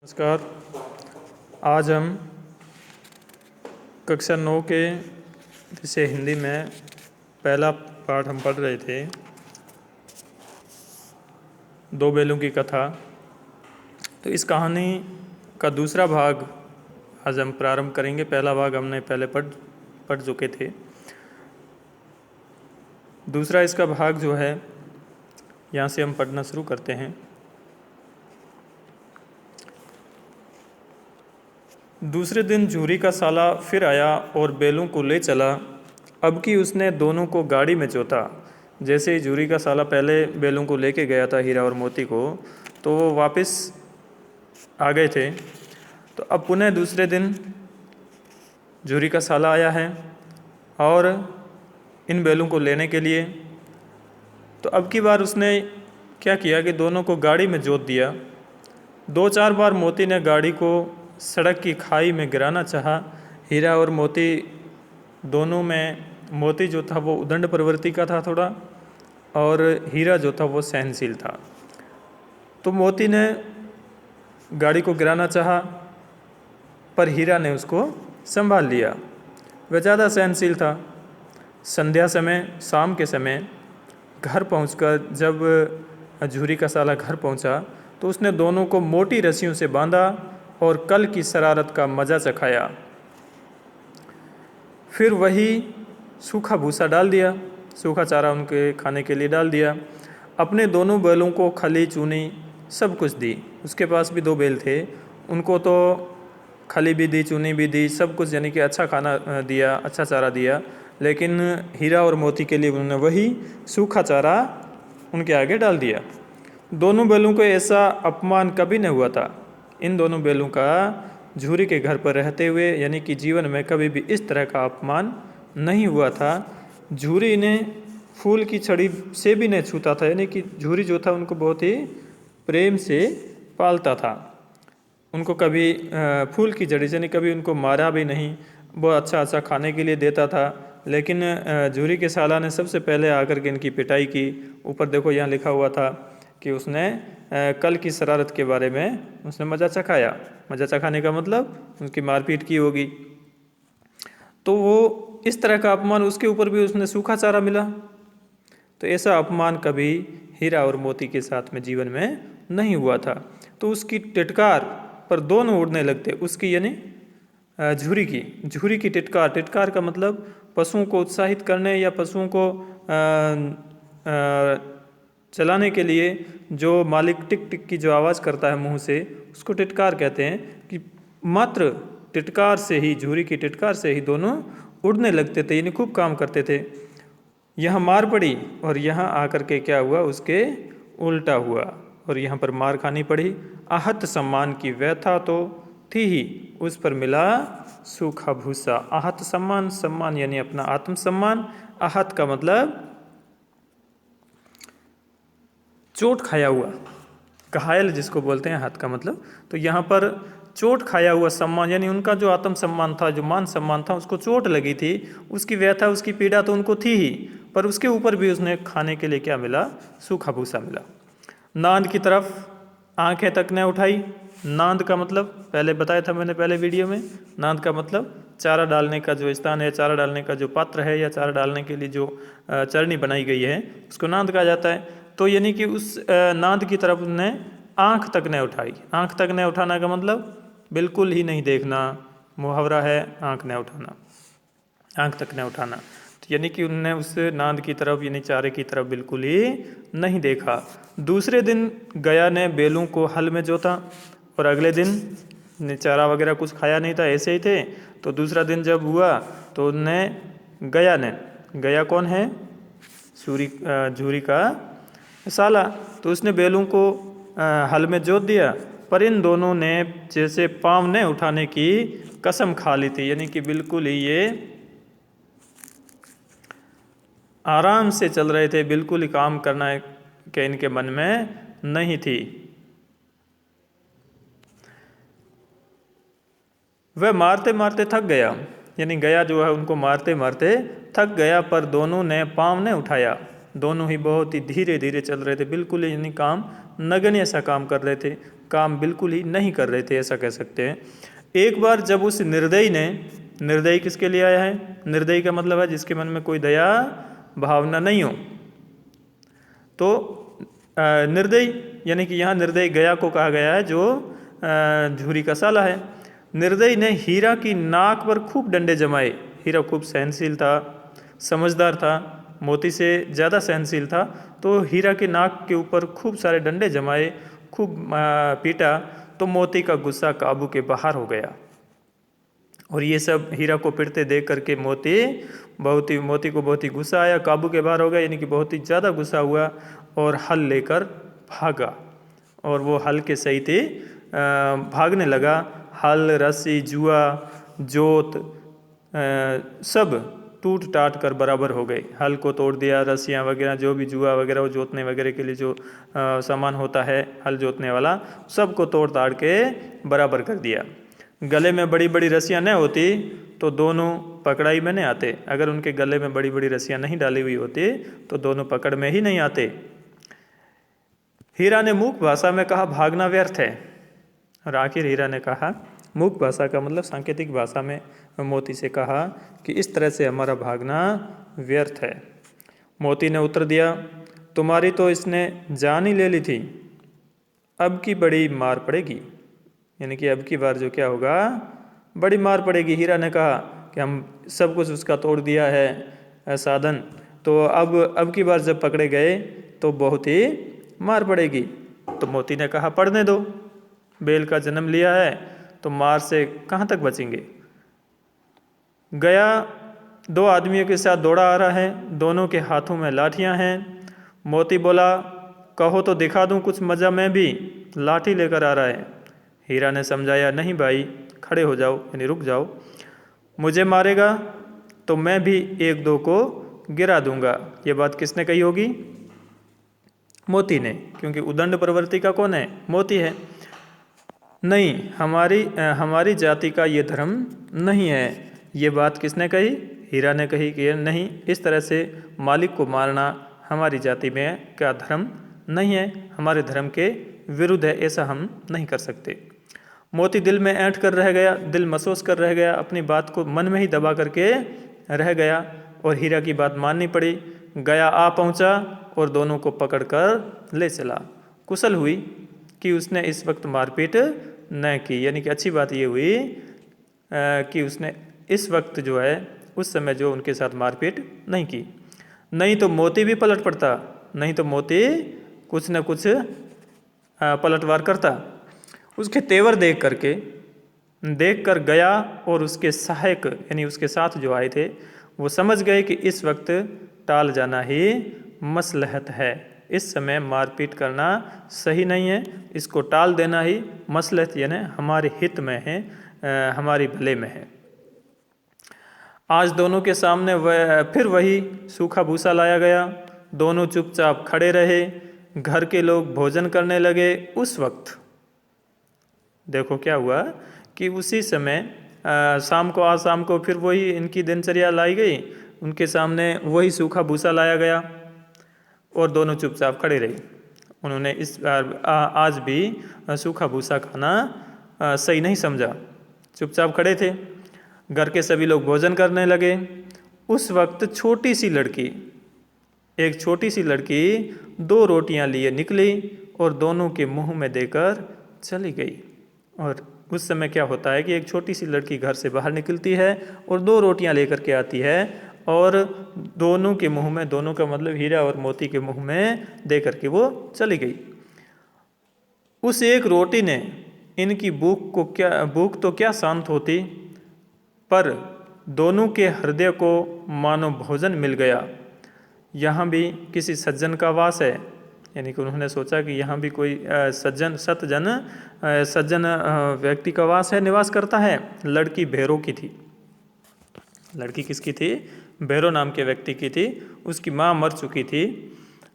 नमस्कार। आज हम कक्षा 9 के विषय हिंदी में पहला पाठ हम पढ़ रहे थे, दो बैलों की कथा। तो इस कहानी का दूसरा भाग आज हम प्रारंभ करेंगे। पहला भाग हमने पहले पढ़ चुके थे। दूसरा इसका भाग जो है, यहाँ से हम पढ़ना शुरू करते हैं। दूसरे दिन झूरी का साला फिर आया और बैलों को ले चला। अब की उसने दोनों को गाड़ी में जोता। जैसे ही झूरी का साला पहले बैलों को लेके गया था, हीरा और मोती को, तो वो वापस आ गए थे। तो अब पुनः दूसरे दिन झूरी का साला आया है और इन बैलों को लेने के लिए। तो अब की बार उसने क्या किया कि दोनों को गाड़ी में जोत दिया। 2-4 बार मोती ने गाड़ी को सड़क की खाई में गिराना चाहा। हीरा और मोती दोनों में, मोती जो था वो उदंड प्रवृत्ति का था थोड़ा, और हीरा जो था वो सहनशील था। तो मोती ने गाड़ी को गिराना चाहा, पर हीरा ने उसको संभाल लिया। वह ज़्यादा सहनशील था। संध्या समय, शाम के समय घर पहुंचकर जब झूरी का साला घर पहुंचा, तो उसने दोनों को मोटी रस्सियों से बांधा और कल की शरारत का मज़ा चखाया। फिर वही सूखा भूसा डाल दिया, सूखा चारा उनके खाने के लिए डाल दिया। अपने दोनों बैलों को खली चूनी सब कुछ दी। उसके पास भी 2 बैल थे, उनको तो खली भी दी, चूनी भी दी, सब कुछ, यानी कि अच्छा खाना दिया, अच्छा चारा दिया। लेकिन हीरा और मोती के लिए उन्होंने वही सूखा चारा उनके आगे डाल दिया। दोनों बैलों को ऐसा अपमान कभी नहीं हुआ था। इन दोनों बैलों का झूरी के घर पर रहते हुए, यानी कि जीवन में कभी भी इस तरह का अपमान नहीं हुआ था। झूरी ने फूल की छड़ी से भी नहीं छूता था, यानी कि झूरी जो था उनको बहुत ही प्रेम से पालता था। उनको कभी फूल की छड़ी से नहीं, कभी उनको मारा भी नहीं। बहुत अच्छा अच्छा खाने के लिए देता था। लेकिन झूरी के साला ने सबसे पहले आकर के इनकी पिटाई की। ऊपर देखो, यहाँ लिखा हुआ था कि उसने कल की शरारत के बारे में उसने मज़ा चखाया। मज़ा चखाने का मतलब उसकी मारपीट की होगी। तो वो इस तरह का अपमान, उसके ऊपर भी उसने सूखा चारा मिला। तो ऐसा अपमान कभी हीरा और मोती के साथ में जीवन में नहीं हुआ था। तो उसकी टिटकार पर दोनों उड़ने लगते। उसकी यानी झूरी की टिटकार। टिटकार का मतलब पशुओं को उत्साहित करने या पशुओं को चलाने के लिए जो मालिक टिक टिक की जो आवाज़ करता है मुंह से, उसको टिटकार कहते हैं। कि मात्र टिटकार से ही, झूरी की टिटकार से ही दोनों उड़ने लगते थे, यानी खूब काम करते थे। यहाँ मार पड़ी और यहाँ आकर के क्या हुआ, उसके उल्टा हुआ और यहाँ पर मार खानी पड़ी। आहत सम्मान की व्यथा तो थी ही, उस पर मिला सूखा भूसा। आहत सम्मान, सम्मान यानी अपना आत्मसम्मान। आहत का मतलब चोट खाया हुआ, घायल जिसको बोलते हैं आहत का मतलब। तो यहाँ पर चोट खाया हुआ सम्मान, यानी उनका जो आत्मसम्मान था, जो मान सम्मान था, उसको चोट लगी थी। उसकी व्यथा, उसकी पीड़ा तो उनको थी ही, पर उसके ऊपर भी उसने खाने के लिए क्या मिला, सूखा भूसा मिला। नांद की तरफ आंखें तक न उठाई। नांद का मतलब पहले बताया था मैंने पहले वीडियो में। नांद का मतलब चारा डालने का जो स्थान है, चारा डालने का जो पात्र है, या चारा डालने के लिए जो चरनी बनाई गई है, उसको नांद कहा जाता है। तो यानी कि उस नांद की तरफ उसने आंख तक न उठाई। आंख तक न उठाना का मतलब बिल्कुल ही नहीं देखना, मुहावरा है आंख न उठाना, आंख तक न उठाना। तो यानी कि उनने उस नांद की तरफ, यानी चारे की तरफ बिल्कुल ही नहीं देखा। दूसरे दिन गया ने बैलों को हल में जोता, और अगले दिन चारा वगैरह कुछ खाया नहीं था, ऐसे ही थे। तो दूसरा दिन जब हुआ तो उनने गया कौन है, झूरी का साला, तो उसने बैलों को हल में जोत दिया। पर इन दोनों ने जैसे पाँव न उठाने की कसम खा ली थी, यानी कि बिल्कुल ही ये आराम से चल रहे थे, बिल्कुल ही काम करना के इनके मन में नहीं थी। वह मारते मारते थक गया, यानी गया जो है उनको मारते मारते थक गया, पर दोनों ने पाँव न उठाया। दोनों ही बहुत ही धीरे धीरे चल रहे थे, बिल्कुल यानी काम नगण्य सा काम कर रहे थे, काम बिल्कुल ही नहीं कर रहे थे, ऐसा कह सकते हैं। एक बार जब उस निर्दयी ने, निर्दयी किसके लिए आया है? निर्दयी का मतलब है जिसके मन में कोई दया भावना नहीं हो। तो निर्दयी यानी कि यहाँ निर्दयी गया को कहा गया है जो झूरी का साला है। निर्दयी ने हीरा की नाक पर खूब डंडे जमाए। हीरा खूब सहनशील था, समझदार था, मोती से ज़्यादा सहनशील था। तो हीरा की नाक के ऊपर खूब सारे डंडे जमाए, खूब पीटा, तो मोती का गुस्सा काबू के बाहर हो गया। और ये सब हीरा को पीटते देख करके मोती को बहुत ही गुस्सा आया, काबू के बाहर हो गया, यानी कि बहुत ही ज़्यादा गुस्सा हुआ और हल लेकर भागा। और वो हल के सहित भागने लगा। हल, रस्सी, जुआ, जोत सब टूट टाट कर बराबर हो गए। हल को तोड़ दिया, रस्सियाँ वगैरह जो भी जुआ वगैरह वो जोतने वगैरह के लिए जो सामान होता है हल जोतने वाला, सबको तोड़ ताड़ के बराबर कर दिया। गले में बड़ी बड़ी रस्सियाँ न होती तो दोनों पकड़ाई में नहीं आते। अगर उनके गले में बड़ी बड़ी रस्सियाँ नहीं डाली हुई होती तो दोनों पकड़ में ही नहीं आते। हीरा ने मूक भाषा में कहा भागना व्यर्थ है। और आखिर हीरा ने कहा, मूक भाषा का मतलब सांकेतिक भाषा में मोती से कहा कि इस तरह से हमारा भागना व्यर्थ है। मोती ने उत्तर दिया, तुम्हारी तो इसने जान ही ले ली थी, अब की बड़ी मार पड़ेगी। यानी कि अब की बार जो क्या होगा, बड़ी मार पड़ेगी। हीरा ने कहा कि हम सब कुछ उसका तोड़ दिया है साधन, तो अब की बार जब पकड़े गए तो बहुत ही मार पड़ेगी। तो मोती ने कहा, पढ़ने दो, बेल का जन्म लिया है तो मार से कहाँ तक बचेंगे। गया 2 आदमियों के साथ दौड़ा आ रहा है, दोनों के हाथों में लाठियां हैं। मोती बोला, कहो तो दिखा दूं कुछ मजा, मैं भी लाठी लेकर आ रहा है। हीरा ने समझाया, नहीं भाई, खड़े हो जाओ, यानी रुक जाओ, मुझे मारेगा तो मैं भी 1-2 को गिरा दूंगा। ये बात किसने कही होगी? मोती ने, क्योंकि उदंड प्रवृत्ति का कौन है? मोती है। नहीं, हमारी जाति का ये धर्म नहीं है। ये बात किसने कही? हीरा ने कही कि नहीं, इस तरह से मालिक को मारना हमारी जाति में का धर्म नहीं है, हमारे धर्म के विरुद्ध है, ऐसा हम नहीं कर सकते। मोती दिल में ऐंठ कर रह गया, दिल महसूस कर रह गया, अपनी बात को मन में ही दबा करके रह गया और हीरा की बात माननी पड़ी। गया आ पहुंचा और दोनों को पकड़कर ले चला। कुशल हुई कि उसने इस वक्त मारपीट न की, यानी कि अच्छी बात ये हुई कि उसने इस वक्त जो है उस समय जो उनके साथ मारपीट नहीं की। नहीं तो मोती भी पलट पड़ता, नहीं तो मोती कुछ न कुछ पलटवार करता। उसके तेवर देख कर गया और उसके सहायक यानी उसके साथ जो आए थे वो समझ गए कि इस वक्त टाल जाना ही मसलहत है, इस समय मारपीट करना सही नहीं है, इसको टाल देना ही मसलहत यानी हमारे हित में है, हमारी भले में है। आज दोनों के सामने फिर वही सूखा भूसा लाया गया। दोनों चुपचाप खड़े रहे। घर के लोग भोजन करने लगे। उस वक्त देखो क्या हुआ कि उसी समय शाम को फिर वही इनकी दिनचर्या लाई गई, उनके सामने वही सूखा भूसा लाया गया और दोनों चुपचाप खड़े रहे। उन्होंने इस आज भी सूखा भूसा खाना सही नहीं समझा, चुपचाप खड़े थे। घर के सभी लोग भोजन करने लगे। उस वक्त एक छोटी सी लड़की 2 रोटियां लिए निकली और दोनों के मुंह में देकर चली गई। और उस समय क्या होता है कि एक छोटी सी लड़की घर से बाहर निकलती है और 2 रोटियां लेकर के आती है और दोनों के मुंह में, दोनों का मतलब हीरा और मोती के मुंह में दे करके वो चली गई। उस एक रोटी ने इनकी भूख तो क्या शांत होती, पर दोनों के हृदय को मानो भोजन मिल गया। यहाँ भी किसी सज्जन का वास है, यानी कि उन्होंने सोचा कि यहाँ भी कोई सज्जन व्यक्ति का वास है, निवास करता है। लड़की भैरों की थी। लड़की किसकी थी? भैरो नाम के व्यक्ति की थी। उसकी माँ मर चुकी थी,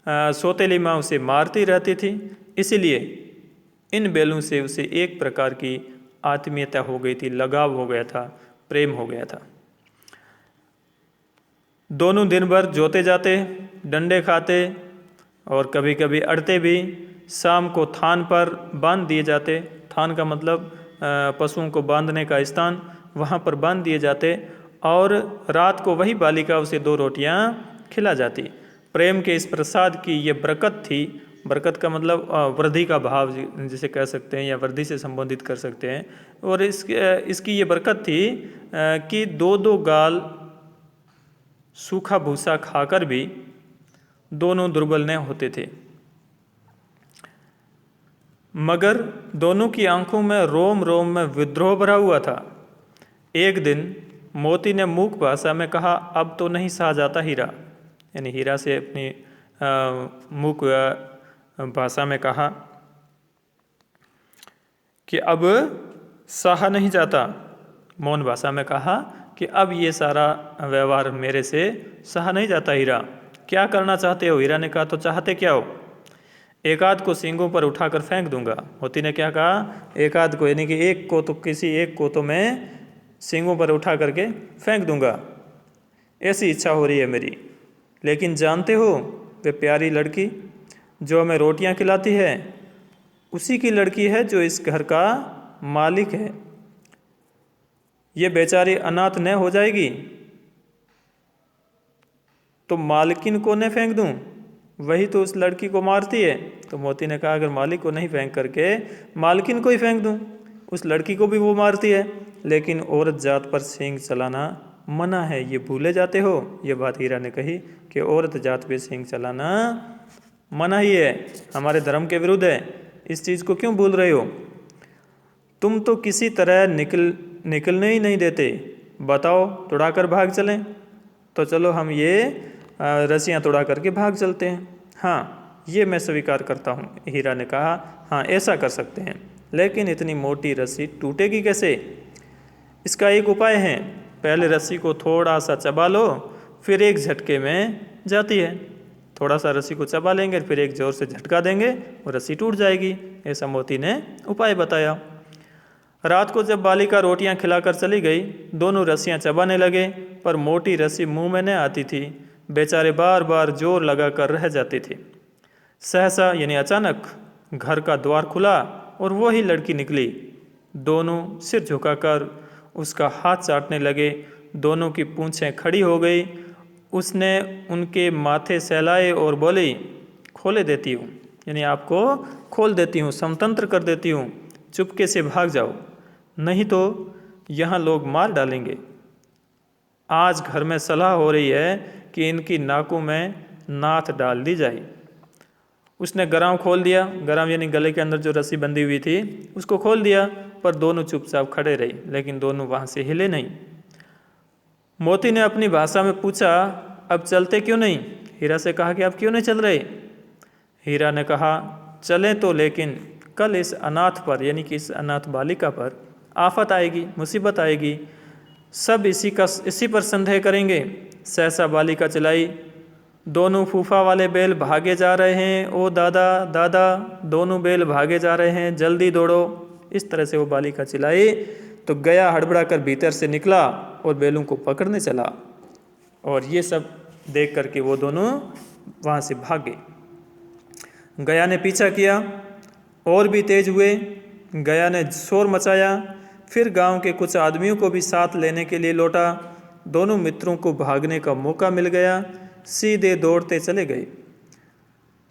सौतेली माँ उसे मारती रहती थी, इसीलिए इन बैलों से उसे एक प्रकार की आत्मीयता हो गई थी, लगाव हो गया था, प्रेम हो गया था। दोनों दिन भर जोते जाते, डंडे खाते और कभी कभी अड़ते भी। शाम को थान पर बांध दिए जाते। थान का मतलब पशुओं को बांधने का स्थान, वहाँ पर बांध दिए जाते और रात को वही बालिका उसे 2 रोटियाँ खिला जाती। प्रेम के इस प्रसाद की ये बरकत थी। बरकत का मतलब वृद्धि का भाव जिसे कह सकते हैं या वृद्धि से संबोधित कर सकते हैं। और इसकी ये बरकत थी कि 2-2 गाल सूखा भूसा खाकर भी दोनों दुर्बल न होते थे, मगर दोनों की आंखों में रोम रोम में विद्रोह भरा हुआ था। एक दिन मोती ने मूक भाषा में कहा, अब तो नहीं सहा जाता हीरा। यानी हीरा से अपनी मूक भाषा में कहा कि अब सहा नहीं जाता। मौन भाषा में कहा कि अब ये सारा व्यवहार मेरे से सहा नहीं जाता हीरा, क्या करना चाहते हो? हीरा ने कहा, तो चाहते क्या हो? एक आध को सींगों पर उठाकर फेंक दूंगा। मोती ने क्या कहा? एक आध को, यानी कि एक को, तो किसी एक को तो मैं सींगों पर उठा करके फेंक दूंगा, ऐसी इच्छा हो रही है मेरी। लेकिन जानते हो, वे प्यारी लड़की जो हमें रोटियां खिलाती है उसी की लड़की है जो इस घर का मालिक है। ये बेचारी अनाथ न हो जाएगी तो मालकिन को न फेंक दूं? वही तो उस लड़की को मारती है। तो मोती ने कहा, अगर मालिक को नहीं फेंक करके मालकिन को ही फेंक दूं, उस लड़की को भी वो मारती है। लेकिन औरत जात पर सींग चलाना मना है, ये भूले जाते हो? ये बात हीरा ने कही कि औरत जात पे सींग चलाना मना ही है, हमारे धर्म के विरुद्ध है, इस चीज़ को क्यों भूल रहे हो? तुम तो किसी तरह निकलने ही नहीं देते, बताओ तोड़ाकर भाग चलें? तो चलो हम ये रस्सियाँ तोड़ा करके भाग चलते हैं। हाँ, ये मैं स्वीकार करता हूँ। हीरा ने कहा, हाँ ऐसा कर सकते हैं, लेकिन इतनी मोटी रस्सी टूटेगी कैसे? इसका एक उपाय है, पहले रस्सी को थोड़ा सा चबा लो, फिर एक झटके में जाती है। थोड़ा सा रस्सी को चबा लेंगे, फिर एक जोर से झटका देंगे और रस्सी टूट जाएगी। ऐसा मोती ने उपाय बताया। रात को जब बालिका रोटियां खिलाकर चली गई, दोनों रस्सियां चबाने लगे, पर मोटी रस्सी मुंह में न आती थी। बेचारे बार बार जोर लगाकर रह जाते थे। सहसा यानी अचानक घर का द्वार खुला और वही लड़की निकली। दोनों सिर झुकाकर उसका हाथ चाटने लगे। दोनों की पूंछें खड़ी हो गई। उसने उनके माथे सहलाए और बोली, खोले देती हूँ, यानी आपको खोल देती हूँ, स्वतंत्र कर देती हूँ, चुपके से भाग जाओ, नहीं तो यहाँ लोग मार डालेंगे। आज घर में सलाह हो रही है कि इनकी नाकों में नाथ डाल दी जाए। उसने गराम खोल दिया। गराम यानी गले के अंदर जो रस्सी बंधी हुई थी उसको खोल दिया, पर दोनों चुपचाप खड़े रहे, लेकिन दोनों वहाँ से हिले नहीं। मोती ने अपनी भाषा में पूछा, अब चलते क्यों नहीं? हीरा से कहा कि आप क्यों नहीं चल रहे? हीरा ने कहा, चलें तो, लेकिन कल इस अनाथ पर, यानी कि इस अनाथ बालिका पर आफत आएगी, मुसीबत आएगी, सब इसी पर संदेह करेंगे। सहसा बालिका चिल्लाई, दोनों फूफा वाले बैल भागे जा रहे हैं, ओ दादा दादा, दोनों बैल भागे जा रहे हैं, जल्दी दौड़ो। इस तरह से वो बालिका चिल्लाई तो गया हड़बड़ा कर भीतर से निकला और बैलों को पकड़ने चला। और ये सब देख करके वो दोनों वहाँ से भागे। गया ने पीछा किया, और भी तेज हुए। गया ने शोर मचाया, फिर गांव के कुछ आदमियों को भी साथ लेने के लिए लौटा। दोनों मित्रों को भागने का मौका मिल गया, सीधे दौड़ते चले गए।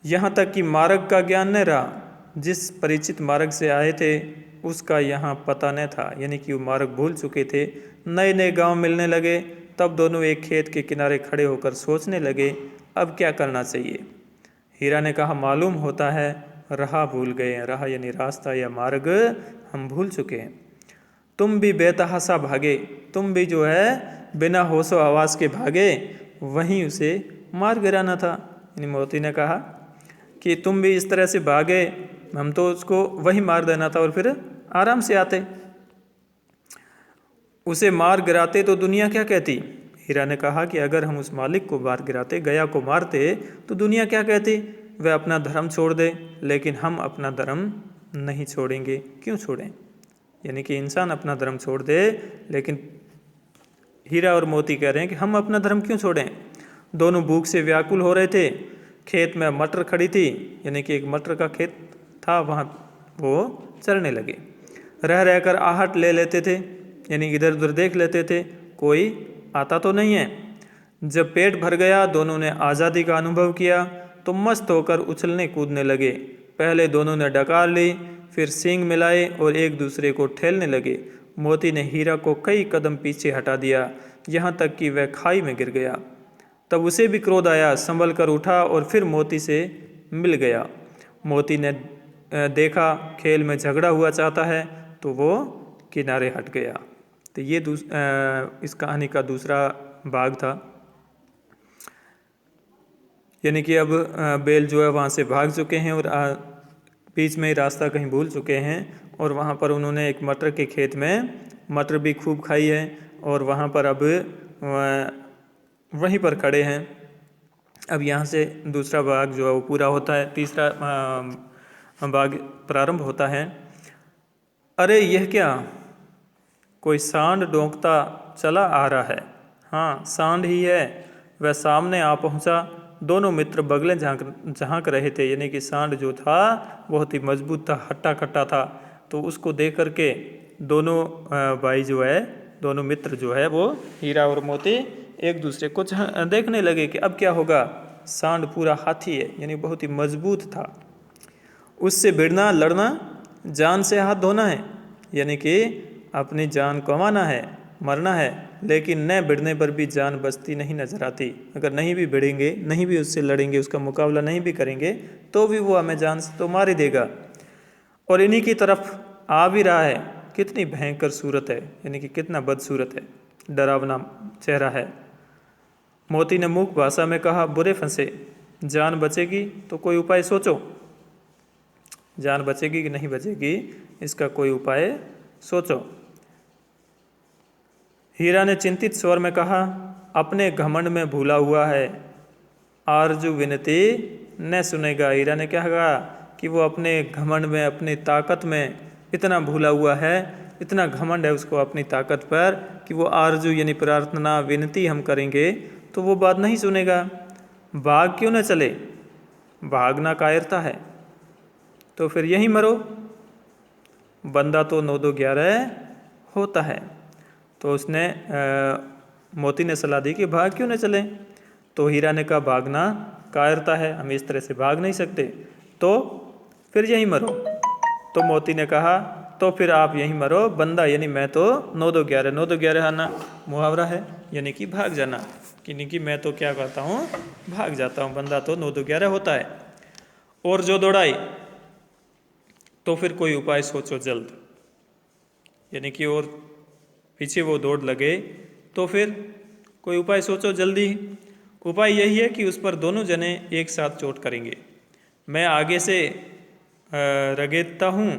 यहाँ तक कि मार्ग का ज्ञान न रहा। जिस परिचित मार्ग से आए थे उसका यहाँ पता न था, यानी कि वो मार्ग भूल चुके थे। नए नए गांव मिलने लगे। तब दोनों एक खेत के किनारे खड़े होकर सोचने लगे, अब क्या करना चाहिए। हीरा ने कहा, मालूम होता है राह भूल गए हैं। राह यानी रास्ता या मार्ग हम भूल चुके हैं। तुम भी बेतहासा भागे, तुम भी जो है बिना होशो आवास के भागे, वहीं उसे मार गिराना था। यानी मोती ने कहा कि तुम भी इस तरह से भागे, हम तो उसको वहीं मार देना था और फिर आराम से आते। उसे मार गिराते तो दुनिया क्या कहती? हीरा ने कहा कि अगर हम उस मालिक को मार गिराते, गया को मारते, तो दुनिया क्या कहती? वह अपना धर्म छोड़ दे, लेकिन हम अपना धर्म नहीं छोड़ेंगे। क्यों छोड़ें? यानी कि इंसान अपना धर्म छोड़ दे, लेकिन हीरा और मोती कह रहे हैं कि हम अपना धर्म क्यों छोड़ें। दोनों भूख से व्याकुल हो रहे थे। खेत में मटर खड़ी थी, यानी कि एक मटर का खेत था वहाँ वो चरने लगे। रह रहकर आहट ले लेते थे, यानी इधर उधर देख लेते थे कोई आता तो नहीं है। जब पेट भर गया, दोनों ने आज़ादी का अनुभव किया तो मस्त होकर उछलने कूदने लगे। पहले दोनों ने डकार ली, फिर सींग मिलाए और एक दूसरे को ठेलने लगे। मोती ने हीरा को कई कदम पीछे हटा दिया, यहाँ तक कि वह खाई में गिर गया। तब उसे भी क्रोध आया, संभल कर उठा और फिर मोती से मिल गया। मोती ने देखा खेल में झगड़ा हुआ चाहता है तो वो किनारे हट गया। तो ये इस कहानी का दूसरा भाग था। यानी कि अब बैल जो है वहाँ से भाग चुके हैं और बीच में ही रास्ता कहीं भूल चुके हैं और वहाँ पर उन्होंने एक मटर के खेत में मटर भी खूब खाई है और वहाँ पर अब वहीं पर खड़े हैं। अब यहाँ से दूसरा भाग जो है वो पूरा होता है, तीसरा भाग प्रारंभ होता है। अरे यह क्या, कोई सांड डोंकता चला आ रहा है। हाँ, सांड ही है। वह सामने आ पहुँचा। दोनों मित्र बगलें झांक रहे थे, यानी कि सांड जो था बहुत ही मजबूत था, हट्टा कट्टा था। तो उसको देख करके दोनों भाई जो है, दोनों मित्र जो है वो हीरा और मोती एक दूसरे को देखने लगे कि अब क्या होगा। सांड पूरा हाथी है, यानी बहुत ही मजबूत था। उससे भिड़ना, लड़ना, जान से हाथ धोना है, यानी कि अपनी जान गंवाना है, मरना है। लेकिन न भिड़ने पर भी जान बचती नहीं नजर आती। अगर नहीं भी भिड़ेंगे, नहीं भी उससे लड़ेंगे, उसका मुकाबला नहीं भी करेंगे तो भी वो हमें जान से तो मार ही देगा। और इन्हीं की तरफ आ भी रहा है। कितनी भयंकर सूरत है, यानी कि कितना बदसूरत है, डरावना चेहरा है। मोती ने मूक भाषा में कहा, बुरे फंसे, जान बचेगी तो कोई उपाय सोचो। जान बचेगी कि नहीं बचेगी, इसका कोई उपाय सोचो। हीरा ने चिंतित स्वर में कहा, अपने घमंड में भूला हुआ है, आरजू विनती न सुनेगा। हीरा ने क्या कहा कि वो अपने घमंड में, अपनी ताकत में इतना भूला हुआ है, इतना घमंड है उसको अपनी ताकत पर कि वो आरजू यानी प्रार्थना, विनती हम करेंगे तो वो बात नहीं सुनेगा। भाग क्यों न चले, भागना कायरता है, तो फिर यहीं मरो, बंदा तो 9-2-11 होता है। तो उसने मोती ने सलाह दी कि भाग क्यों न चले। तो हीरा ने कहा, भागना कायरता है, हम इस तरह से भाग नहीं सकते, तो फिर यहीं मरो। तो मोती ने कहा, तो फिर आप यहीं मरो, बंदा यानी मैं तो 9-2-11, 9-2-11 आना मुहावरा है, यानी कि भाग जाना, यानी कि मैं तो क्या करता हूँ, भाग जाता हूँ, बंदा तो 9-2-11 होता है। और जो दौड़ाई, तो फिर कोई उपाय सोचो जल्द, यानी कि और पीछे वो दौड़ लगे तो फिर कोई उपाय सोचो जल्दी। उपाय यही है कि उस पर दोनों जने एक साथ चोट करेंगे। मैं आगे से रगेदता हूँ,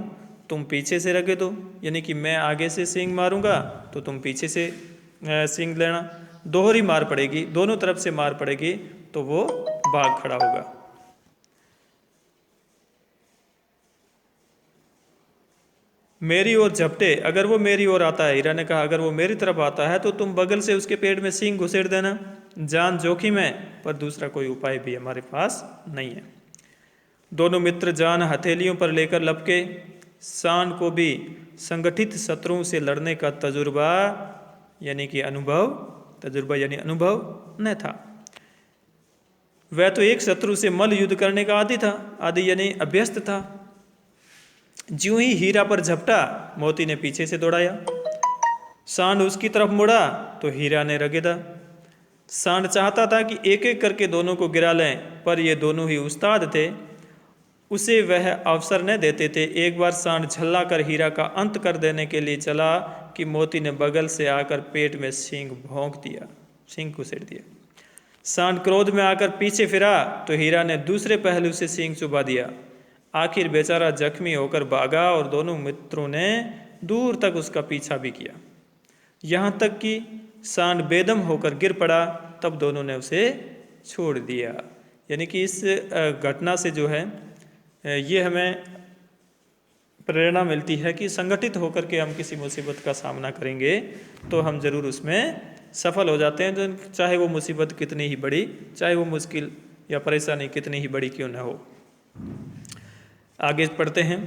तुम पीछे से रगेदो, यानी कि मैं आगे से सींग मारूंगा तो तुम पीछे से सींग लेना। दोहरी मार पड़ेगी, दोनों तरफ से मार पड़ेगी तो वो भाग खड़ा होगा। मेरी ओर झपटे, अगर वो मेरी ओर आता है, हीरा ने कहा, अगर वो मेरी तरफ आता है तो तुम बगल से उसके पेट में सींग घुसेड़ देना। जान जोखिम है, पर दूसरा कोई उपाय भी हमारे पास नहीं है। दोनों मित्र जान हथेलियों पर लेकर लपके। सांड को भी संगठित शत्रुओं से लड़ने का तजुर्बा यानी कि अनुभव, तजुर्बा यानी अनुभव न था। वह तो एक शत्रु से मल्ल युद्ध करने का आदी था, आदि यानी अभ्यस्त था। ज्यों ही हीरा पर झपटा, मोती ने पीछे से दौड़ाया। सांड उसकी तरफ मुड़ा तो हीरा ने रगेदा। सांड चाहता था कि एक एक करके दोनों को गिरा लें, पर ये दोनों ही उस्ताद थे, उसे वह अवसर न देते थे। एक बार सांड झल्ला कर हीरा का अंत कर देने के लिए चला कि मोती ने बगल से आकर पेट में सींग भोंक दिया, सींग घुसेड़ दिया। सांड क्रोध में आकर पीछे फिरा तो हीरा ने दूसरे पहलू से सींग चुबा दिया। आखिर बेचारा जख्मी होकर भागा और दोनों मित्रों ने दूर तक उसका पीछा भी किया, यहाँ तक कि सांड बेदम होकर गिर पड़ा, तब दोनों ने उसे छोड़ दिया। यानी कि इस घटना से जो है ये हमें प्रेरणा मिलती है कि संगठित होकर के हम किसी मुसीबत का सामना करेंगे तो हम ज़रूर उसमें सफल हो जाते हैं, तो चाहे वो मुसीबत कितनी ही बड़ी, चाहे वो मुश्किल या परेशानी कितनी ही बड़ी क्यों न हो। आगे पढ़ते हैं।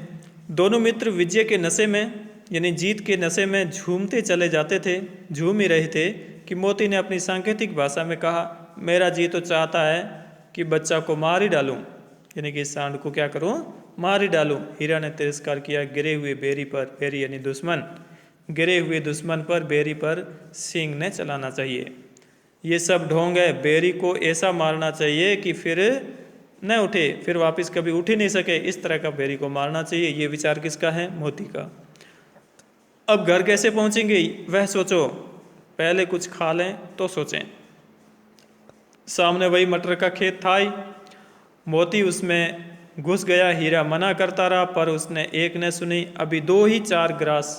दोनों मित्र विजय के नशे में यानी जीत के नशे में झूमते चले जाते थे, झूम ही रहे थे कि मोती ने अपनी सांकेतिक भाषा में कहा, मेरा जी तो चाहता है कि बच्चा को मार ही डालूं, यानी कि सांड को क्या करूं, मार ही डालूं। हीरा ने तिरस्कार किया, गिरे हुए बेरी पर, बेरी यानी दुश्मन, गिरे हुए दुश्मन पर बेरी पर सींग ने चलाना चाहिए। ये सब ढोंग है, बेरी को ऐसा मारना चाहिए कि फिर न उठे, फिर वापस कभी उठ ही नहीं सके, इस तरह का बेरी को मारना चाहिए। ये विचार किसका है, मोती का। अब घर कैसे पहुंचेंगे वह सोचो, पहले कुछ खा लें तो सोचें। सामने वही मटर का खेत था ही, मोती उसमें घुस गया। हीरा मना करता रहा पर उसने एक न सुनी। अभी 2 ही 4 ग्रास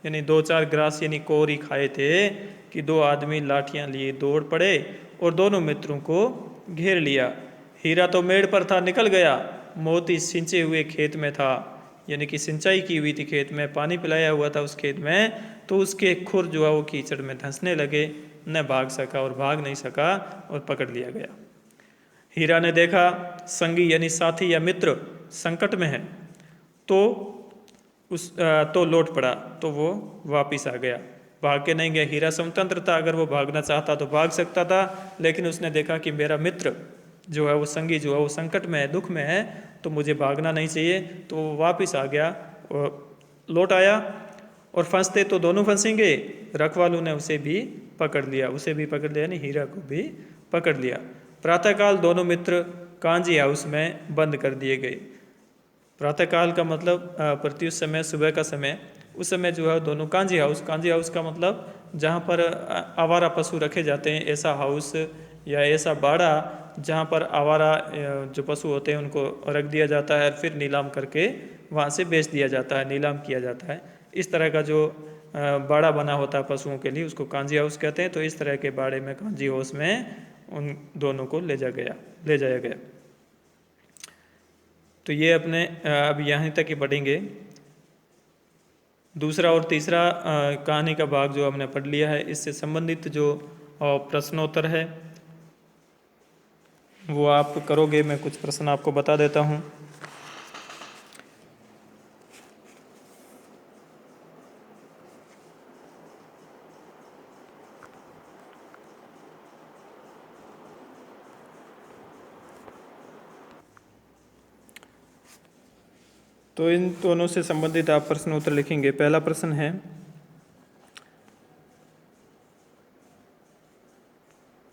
यानी 2-4 ग्रास यानी कोरी खाए थे कि 2 आदमी लाठियां लिए दौड़ पड़े और दोनों मित्रों को घेर लिया। हीरा तो मेड़ पर था, निकल गया। मोती सिंचे हुए खेत में था, यानी कि सिंचाई की हुई थी खेत में, पानी पिलाया हुआ था उस खेत में, तो उसके खुर जो है वो कीचड़ में धंसने लगे, न भाग सका और भाग नहीं सका और पकड़ लिया गया। हीरा ने देखा संगी यानी साथी या मित्र संकट में है तो लौट पड़ा, तो वो वापिस आ गया, भाग के नहीं गया। हीरा स्वतंत्र था, अगर वो भागना चाहता तो भाग सकता था, लेकिन उसने देखा कि मेरा मित्र जो है वो संगी जो है वो संकट में है, दुख में है, तो मुझे भागना नहीं चाहिए, तो वो वापिस आ गया और लौट आया। और फंसते तो दोनों फंसेंगे, रखवालों ने उसे भी पकड़ लिया, यानी हीरा को भी पकड़ लिया। प्रातःकाल दोनों मित्र कांजी हाउस में बंद कर दिए गए। प्रातःकाल का मतलब प्रत्युष समय, सुबह का समय, उस समय जो है दोनों कांजी हाउस का मतलब जहाँ पर आवारा पशु रखे जाते हैं, ऐसा हाउस या ऐसा बाड़ा जहाँ पर आवारा जो पशु होते हैं उनको रख दिया जाता है, फिर नीलाम करके वहाँ से बेच दिया जाता है, नीलाम किया जाता है। इस तरह का जो बाड़ा बना होता है पशुओं के लिए, उसको कांजी हाउस कहते हैं। तो इस तरह के बाड़े में, कांजी हाउस में उन दोनों को ले जाया गया। तो ये अपने अब यहाँ तक ही पढ़ेंगे। दूसरा और तीसरा कहानी का भाग जो हमने पढ़ लिया है, इससे संबंधित जो प्रश्नोत्तर है वो आप करोगे। मैं कुछ प्रश्न आपको बता देता हूँ। तो इन दोनों से संबंधित आप प्रश्न उत्तर लिखेंगे। पहला प्रश्न है,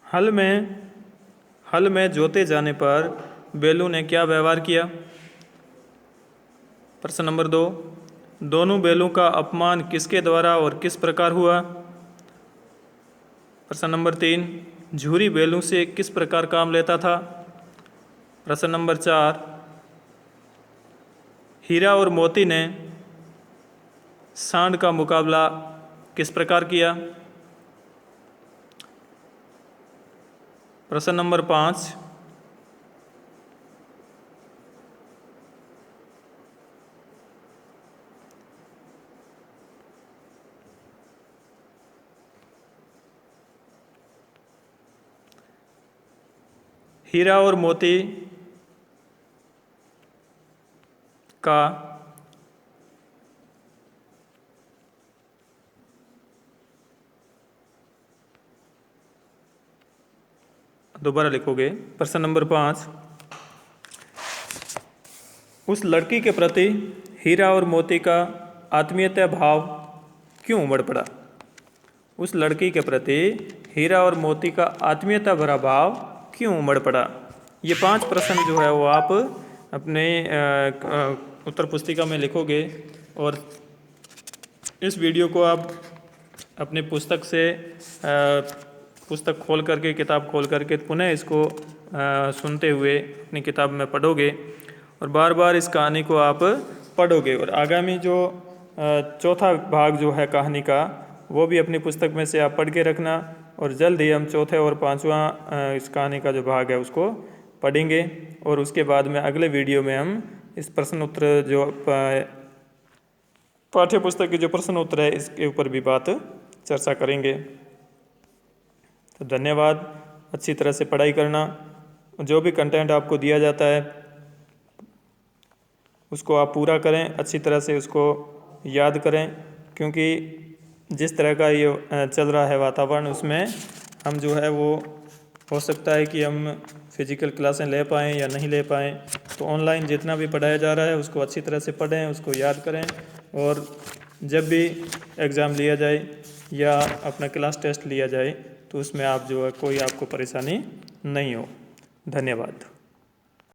हल में जोते जाने पर बैलों ने क्या व्यवहार किया। प्रश्न नंबर 2, दोनों बैलों का अपमान किसके द्वारा और किस प्रकार हुआ। प्रश्न नंबर 3, झूरी बैलों से किस प्रकार काम लेता था। प्रश्न नंबर 4, हीरा और मोती ने सांड का मुकाबला किस प्रकार किया। प्रश्न नंबर 5, हीरा और मोती का दोबारा लिखोगे। प्रश्न नंबर 5, उस लड़की के प्रति हीरा और मोती का आत्मीयता भाव क्यों उमड़ पड़ा। उस लड़की के प्रति हीरा और मोती का आत्मीयता भरा भाव क्यों उमड़ पड़ा। ये 5 प्रश्न जो है वो आप अपने उत्तर पुस्तिका में लिखोगे और इस वीडियो को आप अपने पुस्तक खोल करके, किताब खोल करके पुनः इसको सुनते हुए अपनी किताब में पढ़ोगे और बार बार इस कहानी को आप पढ़ोगे। और आगामी जो चौथा भाग जो है कहानी का, वो भी अपनी पुस्तक में से आप पढ़ के रखना। और जल्द ही हम चौथे और 5वां इस कहानी का जो भाग है उसको पढ़ेंगे और उसके बाद में अगले वीडियो में हम इस प्रश्न उत्तर जो पाठ्य पुस्तक के जो प्रश्न उत्तर है इसके ऊपर भी बात चर्चा करेंगे। तो धन्यवाद। अच्छी तरह से पढ़ाई करना। जो भी कंटेंट आपको दिया जाता है उसको आप पूरा करें, अच्छी तरह से उसको याद करें, क्योंकि जिस तरह का ये चल रहा है वातावरण, उसमें हम जो है वो हो सकता है कि हम फिज़िकल क्लासें ले पाएँ या नहीं ले पाएँ। तो ऑनलाइन जितना भी पढ़ाया जा रहा है उसको अच्छी तरह से पढ़ें, उसको याद करें, और जब भी एग्ज़ाम लिया जाए या अपना क्लास टेस्ट लिया जाए तो उसमें आप जो है कोई आपको परेशानी नहीं हो। धन्यवाद।